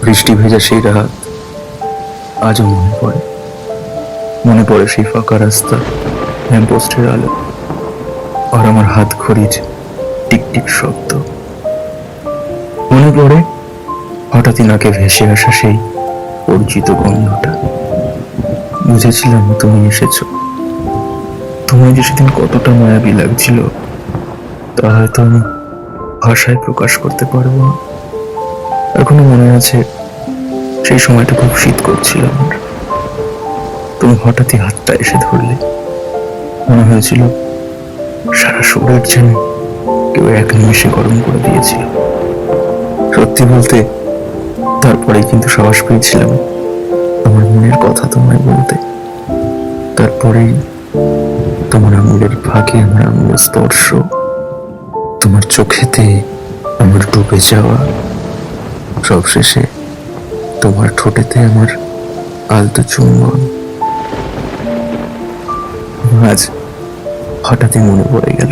বৃষ্টি ভেজা সেই রাত আজও মনে পড়ে সেই ফাঁকা রাস্তা, ল্যাম্পপোস্টের আলো আর আমার হাত ঘড়ির টিকটিক শব্দ। মনে পড়ে হঠাৎই নাকে ভেসে আসা সেই পরিচিত গন্ধটা। বুঝেছিলাম তুমি এসেছ। তোমায় যে সেদিন কতটা মায়াবী লাগছিল তা হয়তো আমি ভাষায় প্রকাশ করতে পারবো না। এখনো মনে আছে সেই সময়টা খুব শীত করছিল আমার। তুমি হঠাৎই হাতটা এসে ধরলে। মনে হয়েছিল সারা শরীর যেন কেউ এক নিমেষে গরম করে দিয়েছিল। সত্যি বলতে তারপরেই কিন্তু সাহস পেয়েছিলাম আমার মনের কথা তোমায় বলতে। তারপরেই তোমার আঙুলের ফাঁকে আমার আঙুলের স্পর্শ, তোমার চোখেতে আমার ডুবে যাওয়া, সবশেষে তোমার ঠোঁটেতে আমার আলতো চুম্বন। আজ হঠাৎই মনে পড়ে গেল